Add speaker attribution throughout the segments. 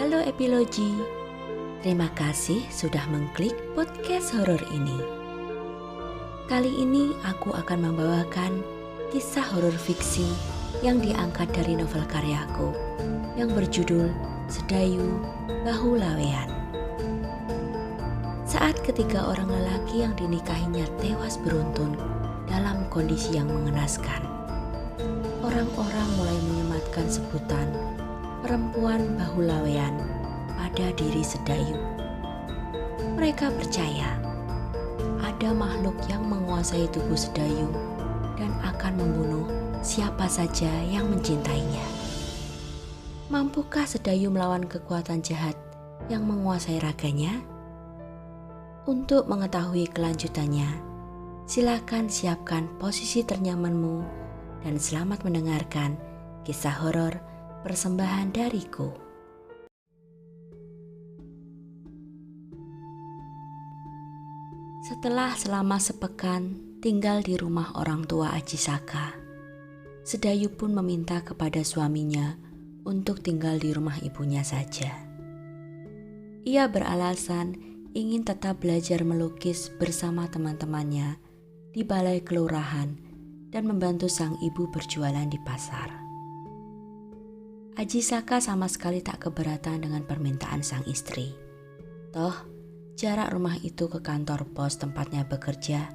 Speaker 1: Halo Epilogi, terima kasih sudah mengklik podcast horor ini. Kali ini aku akan membawakan kisah horor fiksi yang diangkat dari novel karyaku yang berjudul Sedayu Bahu Lawean. Saat ketiga orang lelaki yang dinikahinya tewas beruntun dalam kondisi yang mengenaskan, orang-orang mulai menyematkan sebutan perempuan bahu lawean pada diri Sedayu. Mereka percaya ada makhluk yang menguasai tubuh Sedayu dan akan membunuh siapa saja yang mencintainya. Mampukah Sedayu melawan kekuatan jahat yang menguasai raganya? Untuk mengetahui kelanjutannya, silakan siapkan posisi ternyamanmu dan selamat mendengarkan kisah horor persembahan dariku. Setelah selama sepekan tinggal di rumah orang tua Aji Saka, Sedayu pun meminta kepada suaminya untuk tinggal di rumah ibunya saja. Ia beralasan ingin tetap belajar melukis bersama teman-temannya di balai kelurahan dan membantu sang ibu berjualan di pasar. Aji Saka sama sekali tak keberatan dengan permintaan sang istri. Toh, jarak rumah itu ke kantor pos tempatnya bekerja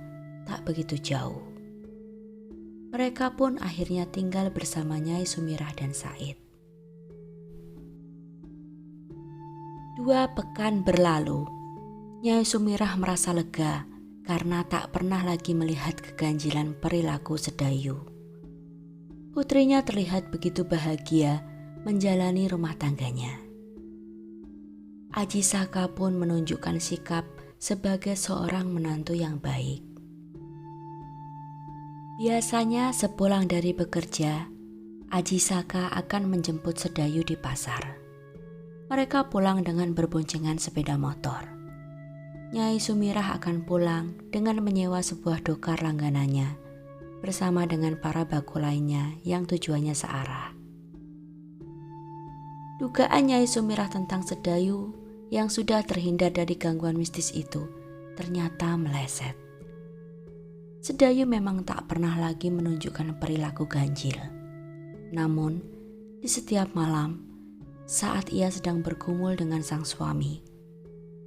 Speaker 1: tak begitu jauh. Mereka pun akhirnya tinggal bersama Nyai Sumirah dan Said. 2 pekan berlalu, Nyai Sumirah merasa lega karena tak pernah lagi melihat keganjilan perilaku Sedayu. Putrinya terlihat begitu bahagia menjalani rumah tangganya. Aji Saka pun menunjukkan sikap sebagai seorang menantu yang baik. Biasanya sepulang dari bekerja, Aji Saka akan menjemput Sedayu di pasar. Mereka pulang dengan berboncengan sepeda motor. Nyai Sumirah akan pulang dengan menyewa sebuah dokar langganannya bersama dengan para baku lainnya yang tujuannya searah. Dugaan Nyai Sumirah tentang Sedayu yang sudah terhindar dari gangguan mistis itu ternyata meleset. Sedayu memang tak pernah lagi menunjukkan perilaku ganjil. Namun, di setiap malam, saat ia sedang bergumul dengan sang suami,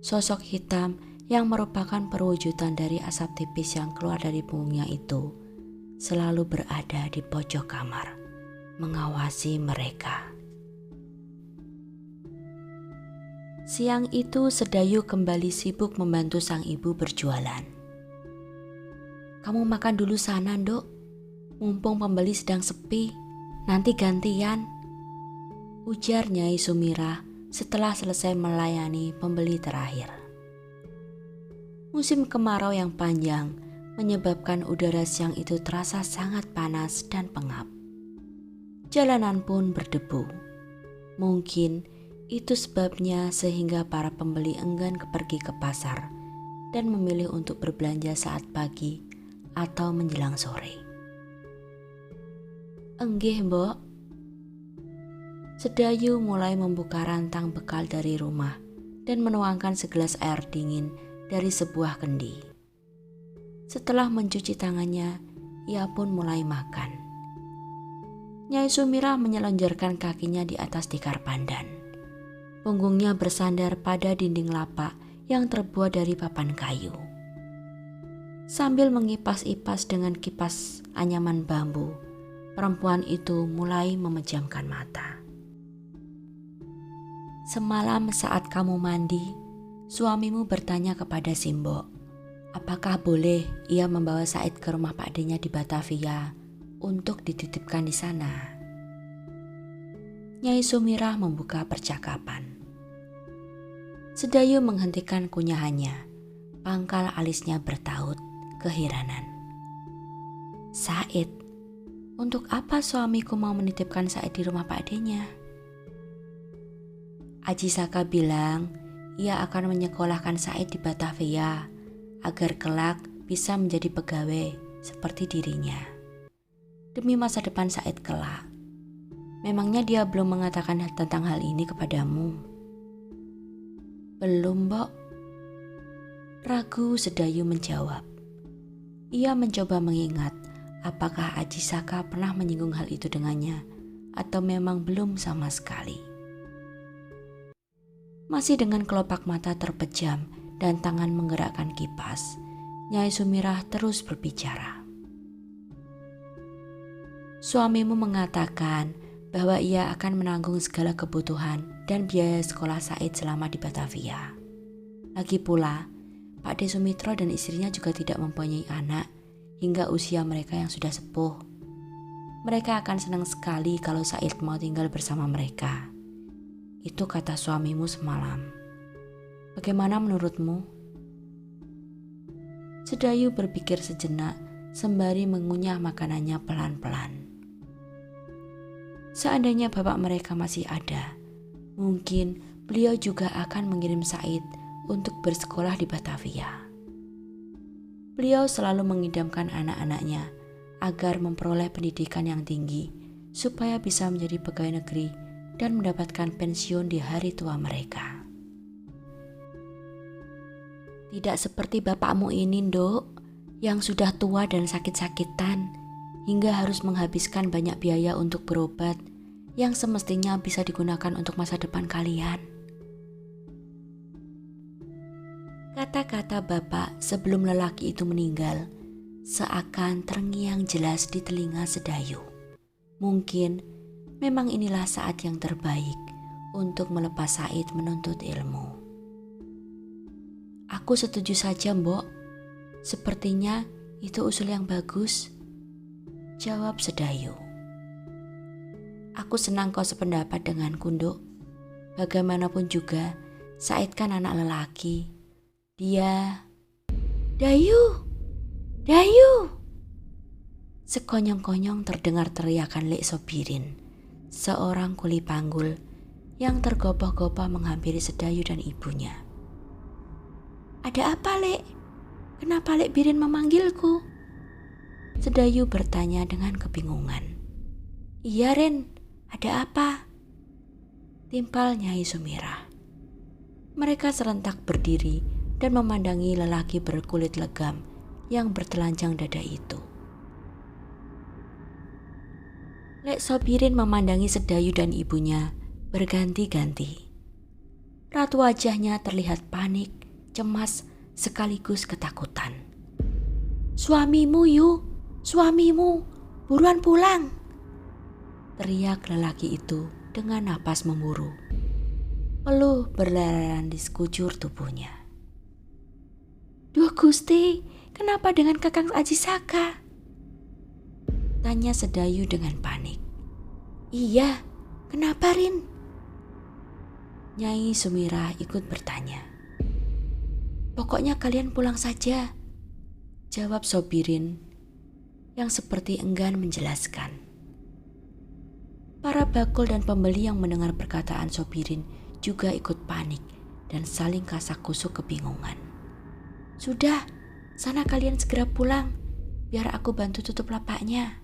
Speaker 1: sosok hitam yang merupakan perwujudan dari asap tipis yang keluar dari punggungnya itu selalu berada di pojok kamar, mengawasi mereka. Siang itu Sedayu kembali sibuk membantu sang ibu berjualan. "Kamu makan dulu sana, Nduk. Mumpung pembeli sedang sepi, nanti gantian," ujar Nyai Sumirah setelah selesai melayani pembeli terakhir. Musim kemarau yang panjang menyebabkan udara siang itu terasa sangat panas dan pengap. Jalanan pun berdebu. Mungkin itu sebabnya sehingga para pembeli enggan pergi ke pasar dan memilih untuk berbelanja saat pagi atau menjelang sore. "Enggih, Mbok." Sedayu mulai membuka rantang bekal dari rumah dan menuangkan segelas air dingin dari sebuah kendi. Setelah mencuci tangannya, ia pun mulai makan. Nyai Sumirah menyelonjorkan kakinya di atas tikar pandan. Punggungnya bersandar pada dinding lapak yang terbuat dari papan kayu. Sambil mengipas-ipas dengan kipas anyaman bambu, perempuan itu mulai memejamkan mata. "Semalam saat kamu mandi, suamimu bertanya kepada Simbok, apakah boleh ia membawa Said ke rumah Pak D-nya di Batavia untuk dititipkan di sana?" Nyai Sumirah membuka percakapan. Sedayu menghentikan kunyahannya. Pangkal alisnya bertaut keheranan. "Said, untuk apa suamiku mau menitipkan Said di rumah Pak D-nya?" "Aji Saka bilang ia akan menyekolahkan Said di Batavia agar kelak bisa menjadi pegawai seperti dirinya. Demi masa depan Said kelak. Memangnya dia belum mengatakan tentang hal ini kepadamu?" Belum, Mbok. Ragu Sedayu menjawab. Ia mencoba mengingat apakah Aji Saka pernah menyinggung hal itu dengannya atau memang belum sama sekali. Masih dengan kelopak mata terpejam dan tangan menggerakkan kipas, Nyai Sumirah terus berbicara. Suamimu mengatakan bahwa ia akan menanggung segala kebutuhan dan biaya sekolah Said selama di Batavia. Lagi pula, Pak De Sumitro dan istrinya juga tidak mempunyai anak hingga usia mereka yang sudah sepuh. Mereka akan senang sekali kalau Said mau tinggal bersama mereka. Itu kata suamimu semalam. Bagaimana menurutmu? Sedayu berpikir sejenak sembari mengunyah makanannya pelan-pelan. Seandainya bapak mereka masih ada, mungkin beliau juga akan mengirim Said untuk bersekolah di Batavia. Beliau selalu mengidamkan anak-anaknya agar memperoleh pendidikan yang tinggi supaya bisa menjadi pegawai negeri dan mendapatkan pensiun di hari tua mereka. Tidak seperti bapakmu ini, Nduk, yang sudah tua dan sakit-sakitan hingga harus menghabiskan banyak biaya untuk berobat yang semestinya bisa digunakan untuk masa depan kalian. Kata-kata bapak sebelum lelaki itu meninggal seakan terngiang jelas di telinga Sedayu. Mungkin memang inilah saat yang terbaik untuk melepas Said menuntut ilmu. Aku setuju saja, Mbok. Sepertinya itu usul yang bagus, jawab Sedayu. Aku senang kau sependapat denganku, Nduk. Bagaimanapun juga, Said kan anak lelaki. Dia... Dayu! Dayu! Sekonyong-konyong terdengar teriakan Lek Sobirin, seorang kuli panggul yang tergopoh-gopoh menghampiri Sedayu dan ibunya. Ada apa, Lek? Kenapa Lek Birin memanggilku? Sedayu bertanya dengan kebingungan. Iya, Ren, ada apa? Timpal Nyai Sumirah. Mereka serentak berdiri dan memandangi lelaki berkulit legam yang bertelanjang dada itu. Lek Sobirin memandangi Sedayu dan ibunya berganti-ganti. Raut wajahnya terlihat panik, cemas, sekaligus ketakutan. Suamimu, Yu, suamimu, buruan pulang, teriak lelaki itu dengan napas memburu. Peluh berlarian di sekujur tubuhnya. Duh Gusti, kenapa dengan Kakang Aji Saka? Tanya Sedayu dengan panik. Iya, kenapa Rin? Nyai Sumirah ikut bertanya. Pokoknya kalian pulang saja, jawab Sobirin yang seperti enggan menjelaskan. Para bakul dan pembeli yang mendengar perkataan Sobirin juga ikut panik dan saling kasak-kusuk kebingungan. Sudah, sana kalian segera pulang, biar aku bantu tutup lapaknya.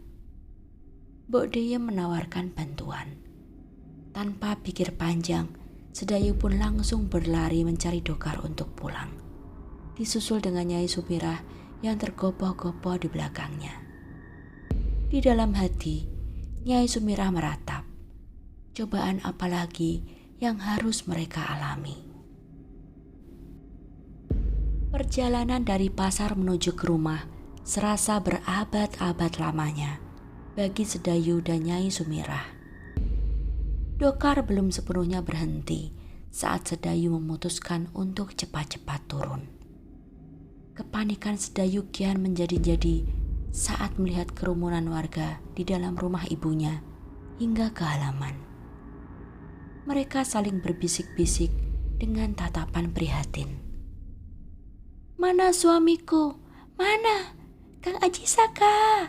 Speaker 1: Mbok Deye menawarkan bantuan. Tanpa pikir panjang, Sedayu pun langsung berlari mencari Dokar untuk pulang. Disusul dengan Nyai Sumirah yang tergopoh-gopoh di belakangnya. Di dalam hati, Nyai Sumirah meratap. Cobaan apa lagi yang harus mereka alami? Perjalanan dari pasar menuju ke rumah serasa berabad-abad lamanya bagi Sedayu dan Nyai Sumirah. Dokar belum sepenuhnya berhenti saat Sedayu memutuskan untuk cepat-cepat turun. Kepanikan Sedayu kian menjadi-jadi saat melihat kerumunan warga di dalam rumah ibunya hingga ke halaman. Mereka saling berbisik-bisik dengan tatapan prihatin. Mana suamiku? Mana? Kang Aji Saka!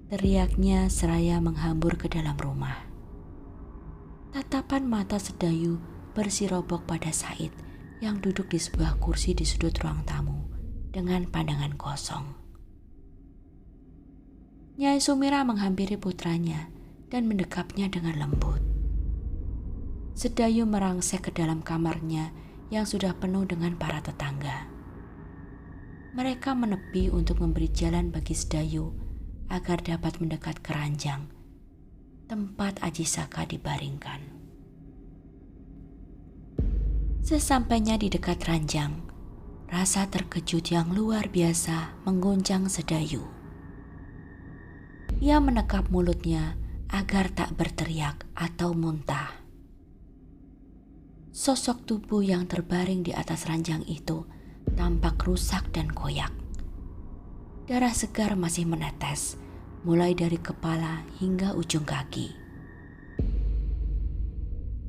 Speaker 1: Teriaknya seraya menghambur ke dalam rumah. Tatapan mata Sedayu bersirobok pada Said yang duduk di sebuah kursi di sudut ruang tamu dengan pandangan kosong. Nyai Sumirah menghampiri putranya dan mendekapnya dengan lembut. Sedayu merangsek ke dalam kamarnya yang sudah penuh dengan para tetangga. Mereka menepi untuk memberi jalan bagi Sedayu agar dapat mendekat ke ranjang tempat Ajisaka dibaringkan. Sesampainya di dekat ranjang, rasa terkejut yang luar biasa mengguncang Sedayu. Ia menekap mulutnya agar tak berteriak atau muntah. Sosok tubuh yang terbaring di atas ranjang itu tampak rusak dan koyak. Darah segar masih menetes, mulai dari kepala hingga ujung kaki.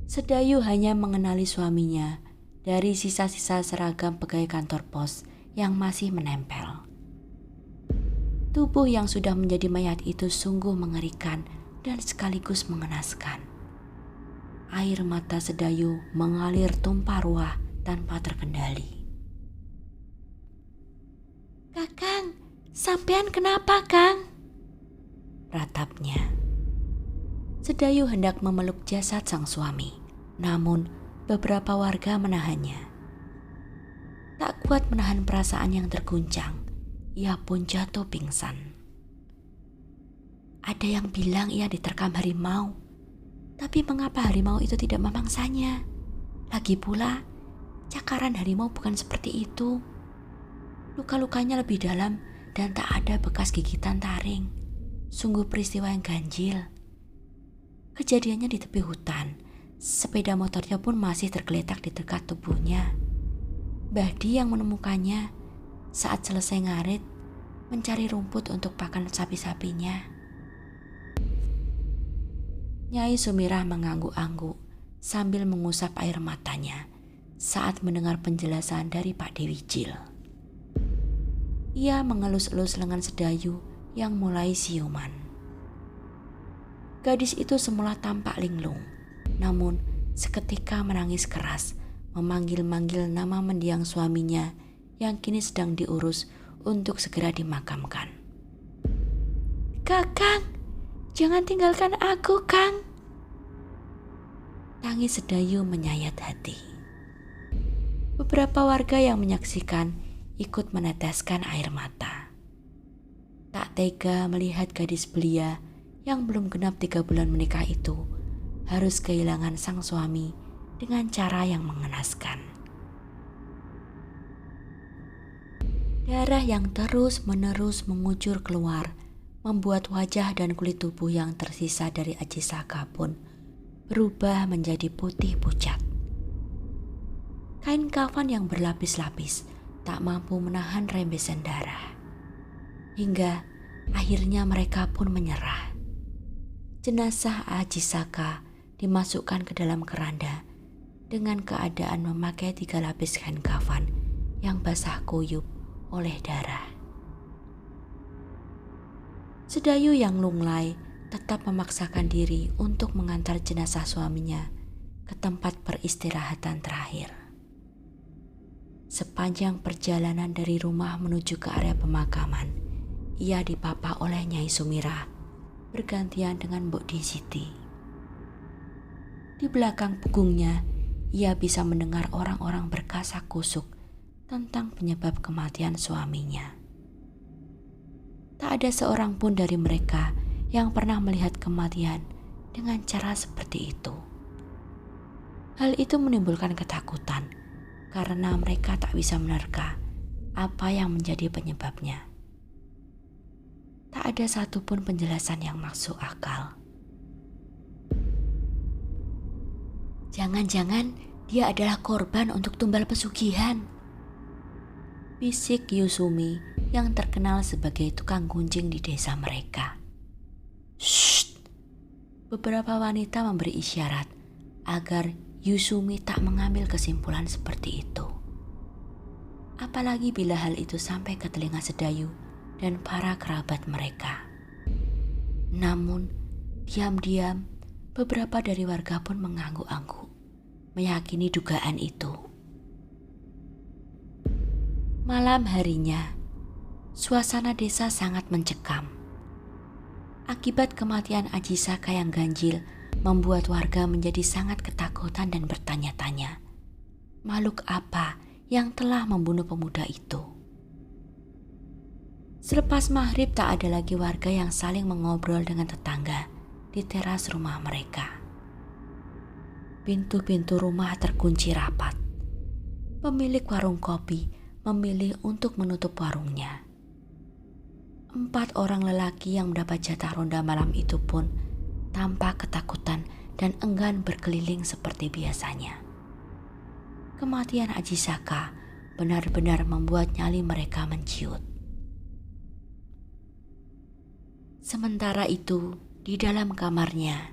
Speaker 1: Sedayu hanya mengenali suaminya dari sisa-sisa seragam pegawai kantor pos yang masih menempel. Tubuh yang sudah menjadi mayat itu sungguh mengerikan dan sekaligus mengenaskan. Air mata Sedayu mengalir tumpah ruah tanpa terkendali. "Kakang, sampean kenapa, Kang?" ratapnya. Sedayu hendak memeluk jasad sang suami, namun beberapa warga menahannya. Tak kuat menahan perasaan yang terguncang, ia pun jatuh pingsan. Ada yang bilang ia diterkam harimau. Tapi mengapa harimau itu tidak memangsanya? Lagi pula, cakaran harimau bukan seperti itu. Luka-lukanya lebih dalam dan tak ada bekas gigitan taring. Sungguh peristiwa yang ganjil. Kejadiannya di tepi hutan. Sepeda motornya pun masih tergeletak di dekat tubuhnya. Bahdi yang menemukannya saat selesai ngarit mencari rumput untuk pakan sapi-sapinya. Nyai Sumirah mengangguk-angguk sambil mengusap air matanya saat mendengar penjelasan dari Pak Dewi Jil. Ia mengelus-elus lengan Sedayu yang mulai siuman. Gadis itu semula tampak linglung, namun seketika menangis keras, memanggil-manggil nama mendiang suaminya yang kini sedang diurus untuk segera dimakamkan. "Kakang, jangan tinggalkan aku, Kang." Tangis Sedayu menyayat hati. Beberapa warga yang menyaksikan ikut meneteskan air mata. Tak tega melihat gadis belia yang belum genap 3 bulan menikah itu harus kehilangan sang suami dengan cara yang mengenaskan. Darah yang terus-menerus mengucur keluar membuat wajah dan kulit tubuh yang tersisa dari Ajisaka pun berubah menjadi putih pucat. Kain kafan yang berlapis-lapis tak mampu menahan rembesan darah. Hingga akhirnya mereka pun menyerah. Jenazah Ajisaka dimasukkan ke dalam keranda dengan keadaan memakai 3 lapis kain kafan yang basah kuyup oleh darah. Sedayu yang lunglai tetap memaksakan diri untuk mengantar jenazah suaminya ke tempat peristirahatan terakhir. Sepanjang perjalanan dari rumah menuju ke area pemakaman, ia dipapa oleh Nyai Sumirah bergantian dengan Mbok Siti. Di belakang punggungnya, ia bisa mendengar orang-orang berkasak kusuk tentang penyebab kematian suaminya. Tak ada seorang pun dari mereka yang pernah melihat kematian dengan cara seperti itu. Hal itu menimbulkan ketakutan karena mereka tak bisa menerka apa yang menjadi penyebabnya. Tak ada satupun penjelasan yang masuk akal. "Jangan-jangan dia adalah korban untuk tumbal pesugihan," bisik Yusumi yang terkenal sebagai tukang gunjing di desa mereka. "Shh!" Beberapa wanita memberi isyarat agar Yusumi tak mengambil kesimpulan seperti itu. Apalagi bila hal itu sampai ke telinga Sedayu dan para kerabat mereka. Namun, diam-diam beberapa dari warga pun mengangguk-angguk, meyakini dugaan itu. Malam harinya, suasana desa sangat mencekam. Akibat kematian Ajisaka yang ganjil membuat warga menjadi sangat ketakutan dan bertanya-tanya, makhluk apa yang telah membunuh pemuda itu. Selepas maghrib tak ada lagi warga yang saling mengobrol dengan tetangga di teras rumah mereka. Pintu-pintu rumah terkunci rapat. Pemilik warung kopi memilih untuk menutup warungnya. 4 orang lelaki yang mendapat jatah ronda malam itu pun tampak ketakutan dan enggan berkeliling seperti biasanya. Kematian Ajisaka benar-benar membuat nyali mereka menciut. Sementara itu, di dalam kamarnya,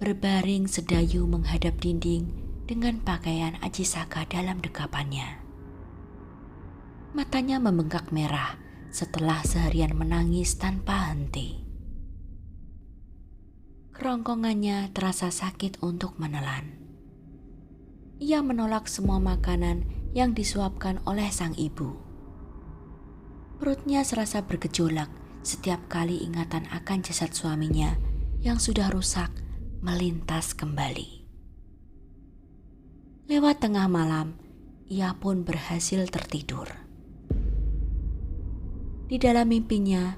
Speaker 1: berbaring Sedayu menghadap dinding dengan pakaian Ajisaka dalam dekapannya. Matanya membengkak merah setelah seharian menangis tanpa henti. Kerongkongannya terasa sakit untuk menelan. Ia menolak semua makanan yang disuapkan oleh sang ibu. Perutnya serasa bergejolak setiap kali ingatan akan jasad suaminya yang sudah rusak melintas kembali. Lewat tengah malam, ia pun berhasil tertidur. Di dalam mimpinya,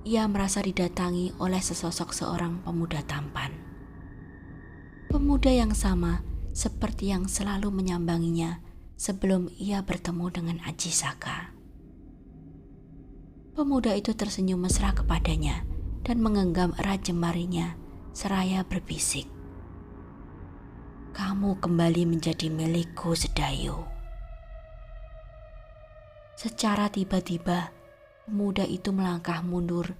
Speaker 1: ia merasa didatangi oleh sesosok seorang pemuda tampan. Pemuda yang sama seperti yang selalu menyambanginya sebelum ia bertemu dengan Ajisaka. Pemuda itu tersenyum mesra kepadanya dan menggenggam erat jemarinya seraya berbisik, "Kamu kembali menjadi milikku, Sedayu." Secara tiba-tiba, pemuda itu melangkah mundur,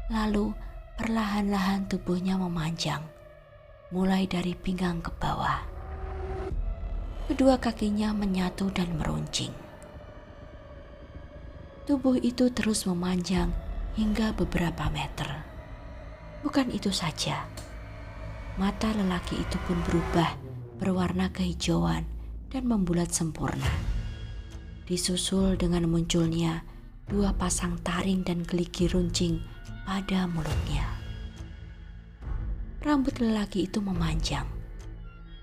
Speaker 1: lalu perlahan-lahan tubuhnya memanjang, mulai dari pinggang ke bawah. Kedua kakinya menyatu dan meruncing. Tubuh itu terus memanjang hingga beberapa meter. Bukan itu saja, mata lelaki itu pun berubah berwarna kehijauan dan membulat sempurna. Disusul dengan munculnya 2 pasang taring dan geligi runcing pada mulutnya. Rambut lelaki itu memanjang.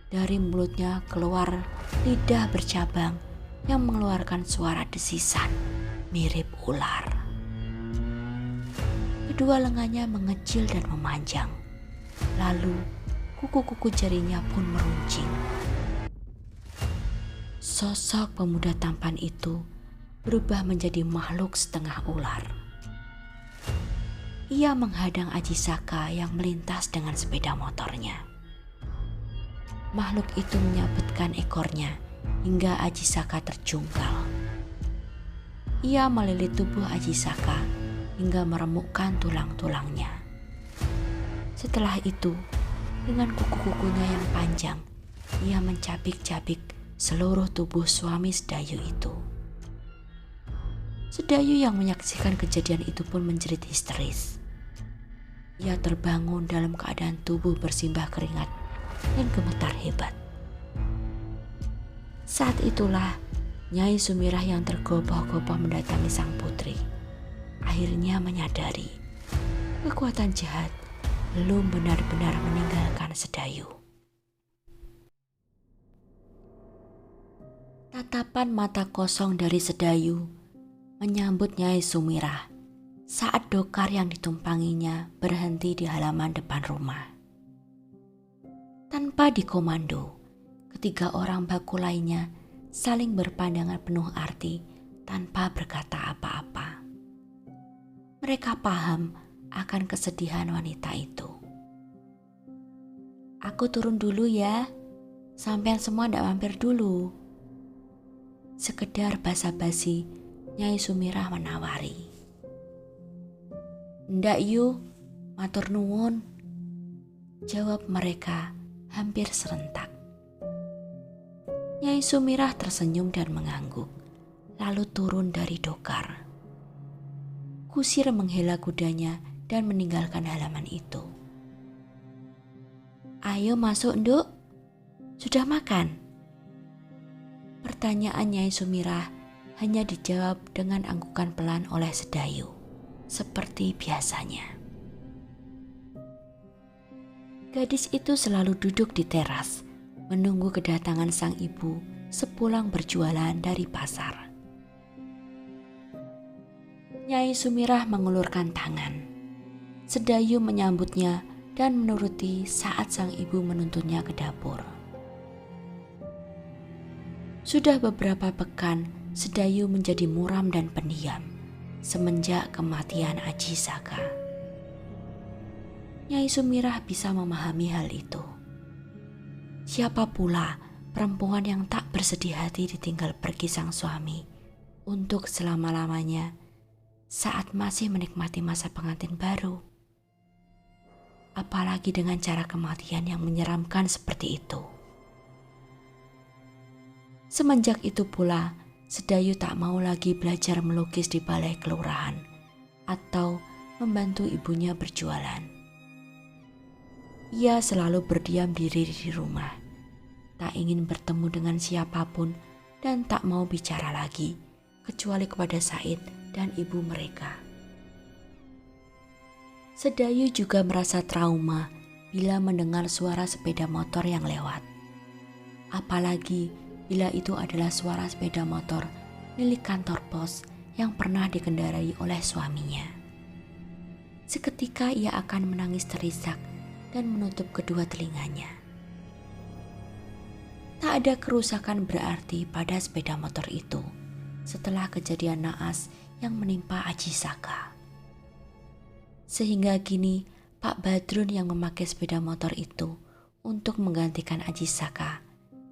Speaker 1: Dari mulutnya keluar lidah bercabang yang mengeluarkan suara desisan mirip ular. Kedua lengannya mengecil dan memanjang. Lalu kuku-kuku jarinya pun meruncing. Sosok pemuda tampan itu berubah menjadi makhluk setengah ular. Ia menghadang Ajisaka yang melintas dengan sepeda motornya. Makhluk itu menyabetkan ekornya hingga Ajisaka terjungkal. Ia melilit tubuh Ajisaka hingga meremukkan tulang-tulangnya. Setelah itu, dengan kuku-kukunya yang panjang, ia mencabik-cabik seluruh tubuh suami Sedayu itu. Sedayu yang menyaksikan kejadian itu pun menjerit histeris. Ia terbangun dalam keadaan tubuh bersimbah keringat dan gemetar hebat. Saat itulah Nyai Sumirah yang tergopoh-gopoh mendatangi sang putri. Akhirnya menyadari kekuatan jahat belum benar-benar meninggalkan Sedayu. Tatapan mata kosong dari Sedayu menyambut Nyai Sumirah saat dokar yang ditumpanginya berhenti di halaman depan rumah. Tanpa dikomando, ketiga orang baku lainnya saling berpandangan penuh arti tanpa berkata apa-apa. Mereka paham akan kesedihan wanita itu. "Aku turun dulu ya, sampean semua ndak mampir dulu." Sekedar basa-basi, Nyai Sumirah menawari. "Ndak yu, matur nuwun," jawab mereka hampir serentak. Nyai Sumirah tersenyum dan mengangguk, lalu turun dari dokar. Kusir menghela kudanya dan meninggalkan halaman itu. "Ayo masuk, Nduk. Sudah makan?" Pertanyaan Nyai Sumirah hanya dijawab dengan anggukan pelan oleh Sedayu, seperti biasanya. Gadis itu selalu duduk di teras, menunggu kedatangan sang ibu sepulang berjualan dari pasar. Nyai Sumirah mengulurkan tangan. Sedayu menyambutnya dan menuruti saat sang ibu menuntunnya ke dapur. Sudah beberapa pekan, Sedayu menjadi muram dan pendiam semenjak kematian Aji Saka. Nyai Sumirah bisa memahami hal itu. Siapa pula perempuan yang tak bersedih hati ditinggal pergi sang suami untuk selama-lamanya saat masih menikmati masa pengantin baru? Apalagi dengan cara kematian yang menyeramkan seperti itu. Semenjak itu pula, Sedayu tak mau lagi belajar melukis di balai kelurahan atau membantu ibunya berjualan. Ia selalu berdiam diri di rumah, tak ingin bertemu dengan siapapun dan tak mau bicara lagi, kecuali kepada Said dan ibu mereka. Sedayu juga merasa trauma bila mendengar suara sepeda motor yang lewat. Apalagi bila itu adalah suara sepeda motor milik kantor pos yang pernah dikendarai oleh suaminya. Seketika ia akan menangis terisak dan menutup kedua telinganya. Tak ada kerusakan berarti pada sepeda motor itu setelah kejadian naas yang menimpa Aji Saka. Sehingga kini Pak Badrun yang memakai sepeda motor itu untuk menggantikan Aji Saka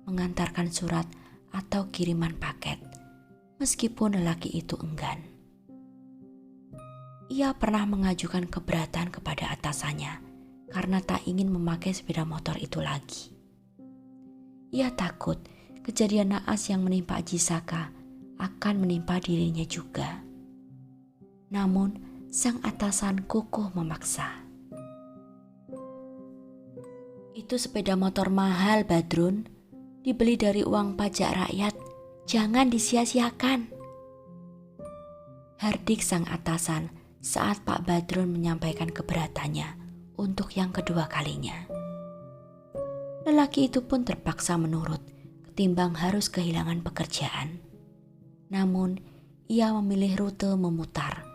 Speaker 1: mengantarkan surat atau kiriman paket, meskipun lelaki itu enggan. Ia pernah mengajukan keberatan kepada atasannya karena tak ingin memakai sepeda motor itu lagi. Ia takut kejadian naas yang menimpa Aji Saka akan menimpa dirinya juga. Namun, sang atasan kukuh memaksa. Itu sepeda motor mahal, Badrun. Dibeli dari uang pajak rakyat. Jangan disia-siakan. Hardik sang atasan saat Pak Badrun menyampaikan keberatannya untuk yang kedua kalinya. Lelaki itu pun terpaksa menurut ketimbang harus kehilangan pekerjaan. Namun, ia memilih rute memutar,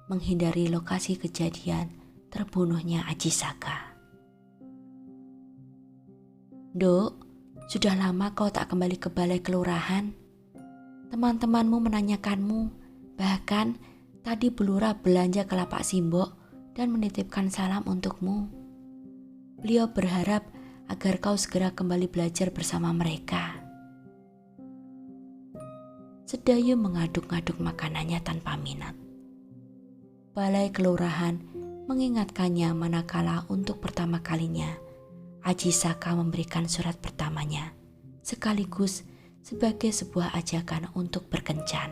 Speaker 1: menghindari lokasi kejadian terbunuhnya Aji Saka. Dok, sudah lama kau tak kembali ke balai kelurahan. Teman-temanmu menanyakanmu, bahkan tadi Bulura belanja ke lapak Simbok dan menitipkan salam untukmu. Beliau berharap agar kau segera kembali belajar bersama mereka. Sedayu mengaduk-ngaduk makanannya tanpa minat. Balai kelurahan mengingatkannya manakala untuk pertama kalinya Aji Saka memberikan surat pertamanya sekaligus sebagai sebuah ajakan untuk berkencan.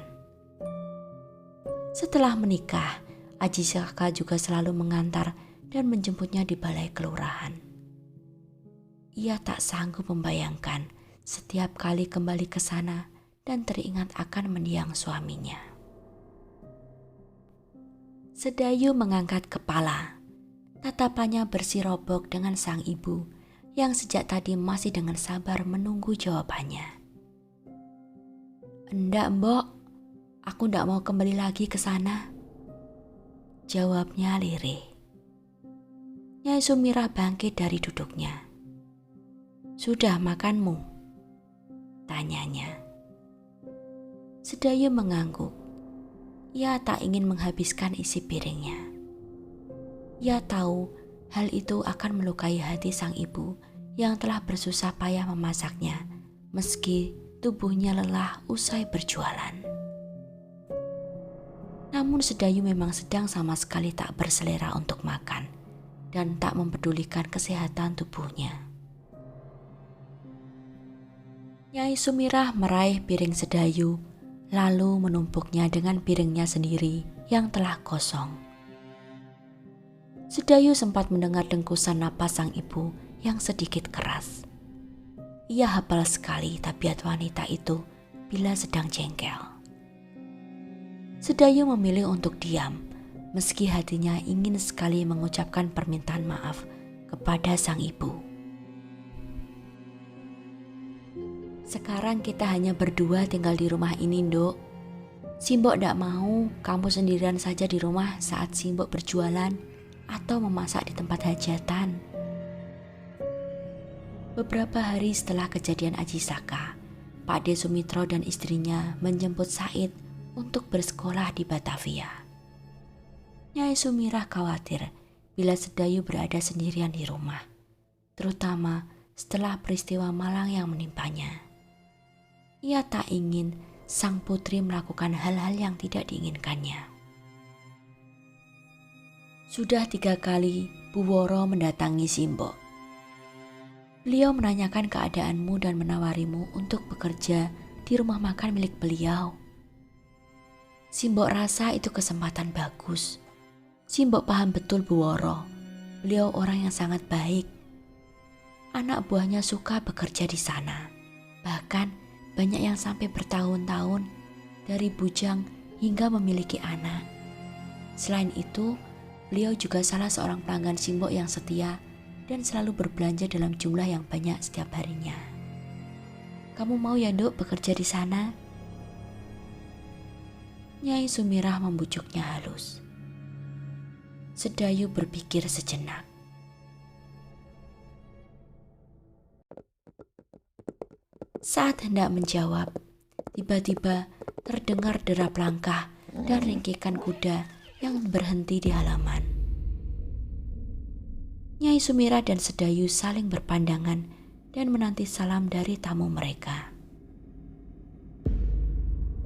Speaker 1: Setelah menikah, Aji Saka juga selalu mengantar dan menjemputnya di balai kelurahan. Ia tak sanggup membayangkan setiap kali kembali ke sana dan teringat akan mendiang suaminya. Sedayu mengangkat kepala. Tatapannya bersirobok dengan sang ibu yang sejak tadi masih dengan sabar menunggu jawabannya. "Enggak, Mbok. Aku enggak mau kembali lagi ke sana," jawabnya lirih. Nyai Sumirah bangkit dari duduknya. "Sudah makanmu?" tanyanya. Sedayu mengangguk. Ia tak ingin menghabiskan isi piringnya. Ia tahu hal itu akan melukai hati sang ibu yang telah bersusah payah memasaknya meski tubuhnya lelah usai berjualan. Namun Sedayu memang sedang sama sekali tak berselera untuk makan dan tak mempedulikan kesehatan tubuhnya. Nyai Sumirah meraih piring Sedayu lalu menumpuknya dengan piringnya sendiri yang telah kosong. Sedayu sempat mendengar dengkusan napas sang ibu yang sedikit keras. Ia hafal sekali tabiat wanita itu bila sedang jengkel. Sedayu memilih untuk diam, meski hatinya ingin sekali mengucapkan permintaan maaf kepada sang ibu. Sekarang kita hanya berdua tinggal di rumah ini, Nduk. Simbok ndak mau kamu sendirian saja di rumah saat Simbok berjualan atau memasak di tempat hajatan. Beberapa hari setelah kejadian Ajisaka, Pak De Sumitro dan istrinya menjemput Said untuk bersekolah di Batavia. Nyai Sumirah khawatir bila Sedayu berada sendirian di rumah, terutama setelah peristiwa malang yang menimpanya. Ia tak ingin sang putri melakukan hal-hal yang tidak diinginkannya. Sudah 3 kali Bu Woro mendatangi Simbok. Beliau menanyakan keadaanmu dan menawarimu untuk bekerja di rumah makan milik beliau. Simbok rasa itu kesempatan bagus. Simbok paham betul Bu Woro. Beliau orang yang sangat baik. Anak buahnya suka bekerja di sana. Bahkan banyak yang sampai bertahun-tahun dari bujang hingga memiliki anak. Selain itu, beliau juga salah seorang pelanggan Simbok yang setia dan selalu berbelanja dalam jumlah yang banyak setiap harinya. Kamu mau ya, Nduk, bekerja di sana? Nyai Sumirah membujuknya halus. Sedayu berpikir sejenak. Saat hendak menjawab, tiba-tiba terdengar derap langkah dan ringkikan kuda yang berhenti di halaman. Nyai Sumirah dan Sedayu saling berpandangan dan menanti salam dari tamu mereka.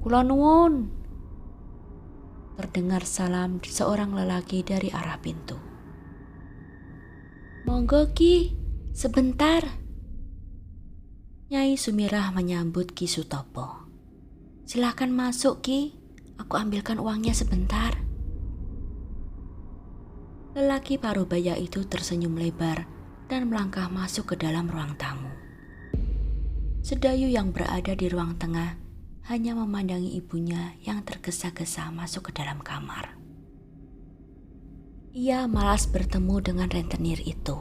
Speaker 1: Kula nuwun. Terdengar salam seorang lelaki dari arah pintu. Monggo Ki, sebentar. Nyai Sumirah menyambut Ki Sutopo. Silakan masuk Ki, aku ambilkan uangnya sebentar. Lelaki parubaya itu tersenyum lebar dan melangkah masuk ke dalam ruang tamu. Sedayu yang berada di ruang tengah hanya memandangi ibunya yang tergesa-gesa masuk ke dalam kamar. Ia malas bertemu dengan rentenir itu.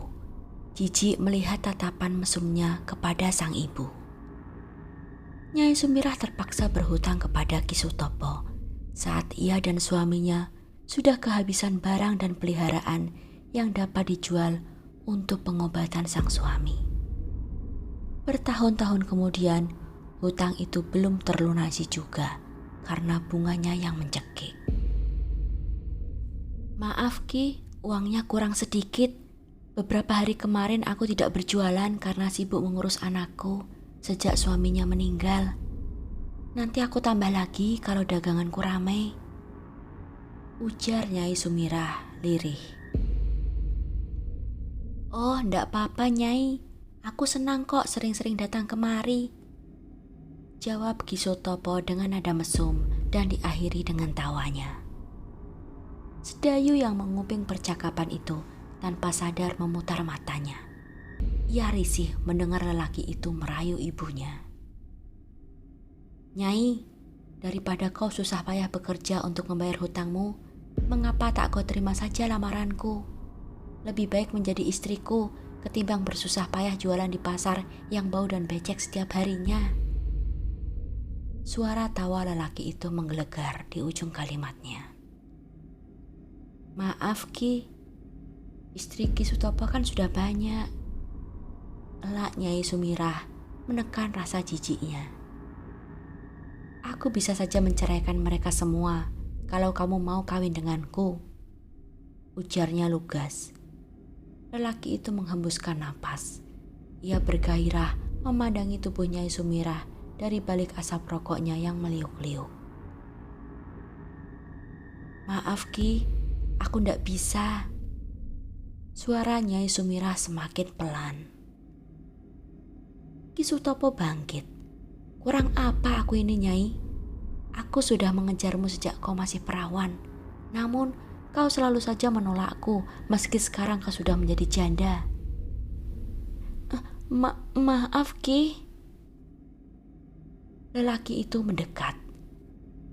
Speaker 1: Jijik melihat tatapan mesumnya kepada sang ibu. Nyai Sumirah terpaksa berhutang kepada Ki Sutopo saat ia dan suaminya sudah kehabisan barang dan peliharaan yang dapat dijual untuk pengobatan sang suami. Bertahun-tahun kemudian, hutang itu belum terlunasi juga karena bunganya yang mencekik. Maaf Ki, uangnya kurang sedikit. Beberapa hari kemarin aku tidak berjualan karena sibuk mengurus anakku sejak suaminya meninggal. Nanti aku tambah lagi kalau daganganku ramai. Ujar Nyai Sumirah lirih. Oh, ndak apa-apa Nyai. Aku senang kok sering-sering datang kemari. Jawab Ki Sutopo dengan nada mesum dan diakhiri dengan tawanya. Sedayu yang menguping percakapan itu tanpa sadar memutar matanya. Ia risih mendengar lelaki itu merayu ibunya. Nyai, daripada kau susah payah bekerja untuk membayar hutangmu, mengapa tak kau terima saja lamaranku? Lebih baik menjadi istriku ketimbang bersusah payah jualan di pasar yang bau dan becek setiap harinya. Suara tawa lelaki itu menggelegar di ujung kalimatnya. Maaf Ki, istri Ki Sutopo kan sudah banyak. Elak Nyai Sumirah menekan rasa jijiknya. Aku bisa saja menceraikan mereka semua kalau kamu mau kawin denganku. Ujarnya lugas. Lelaki itu menghembuskan napas. Ia bergairah memandangi tubuh Nyai Sumirah dari balik asap rokoknya yang meliuk-liuk. Maaf Ki, aku ndak bisa. Suara Nyai Sumirah semakin pelan. Ki Sutopo bangkit. Kurang apa aku ini Nyai? Aku sudah mengejarmu sejak kau masih perawan. Namun kau selalu saja menolakku meski sekarang kau sudah menjadi janda. Maaf Ki. Lelaki itu mendekat.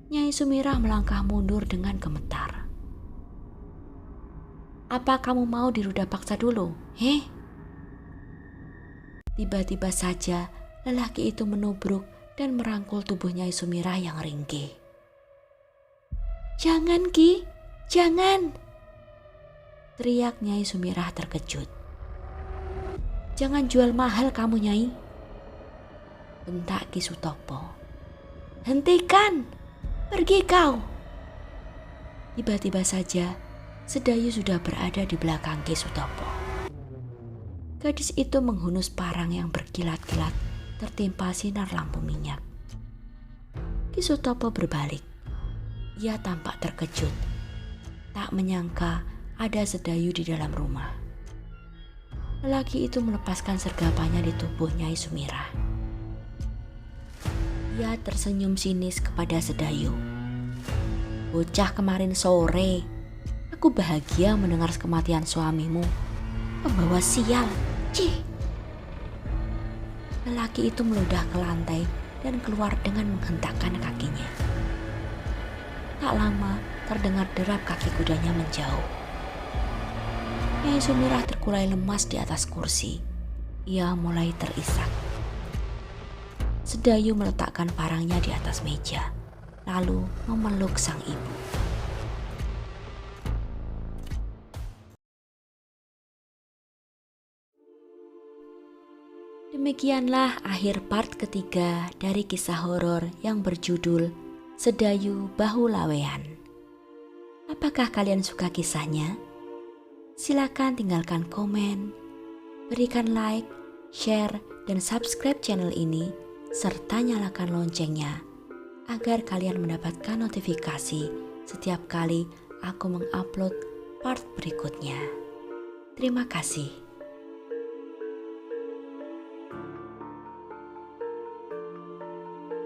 Speaker 1: Nyai Sumirah melangkah mundur dengan gemetar. Apa kamu mau diruda paksa dulu? Heh? Tiba-tiba saja lelaki itu menubruk dan merangkul tubuh Nyai Sumirah yang ringkih. "Jangan Ki, jangan!" teriak Nyai Sumirah terkejut. "Jangan jual mahal kamu Nyai," bentak Ki Sutopo. "Hentikan, pergi kau!" Tiba-tiba saja Sedayu sudah berada di belakang Ki Sutopo. Gadis itu menghunus parang yang berkilat-kilat tertimpa sinar lampu minyak. Ki Sutopo berbalik. Ia tampak terkejut. Tak menyangka ada Sedayu di dalam rumah. Lelaki itu melepaskan sergapannya di tubuh Nyai Sumirah. Ia tersenyum sinis kepada Sedayu. "Bocah kemarin sore, aku bahagia mendengar kematian suamimu. Pembawa sial, cih!" Lelaki itu meludah ke lantai dan keluar dengan menghentakkan kakinya. Tak lama terdengar derap kaki kudanya menjauh. Nyai Sumirah terkulai lemas di atas kursi. Ia mulai terisak. Sedayu meletakkan parangnya di atas meja, lalu memeluk sang ibu. Demikianlah akhir part ketiga dari kisah horor yang berjudul Sedayu Bahu Lawean. Apakah kalian suka kisahnya? Silakan tinggalkan komen, berikan like, share, dan subscribe channel ini, serta nyalakan loncengnya agar kalian mendapatkan notifikasi setiap kali aku mengupload part berikutnya. Terima kasih.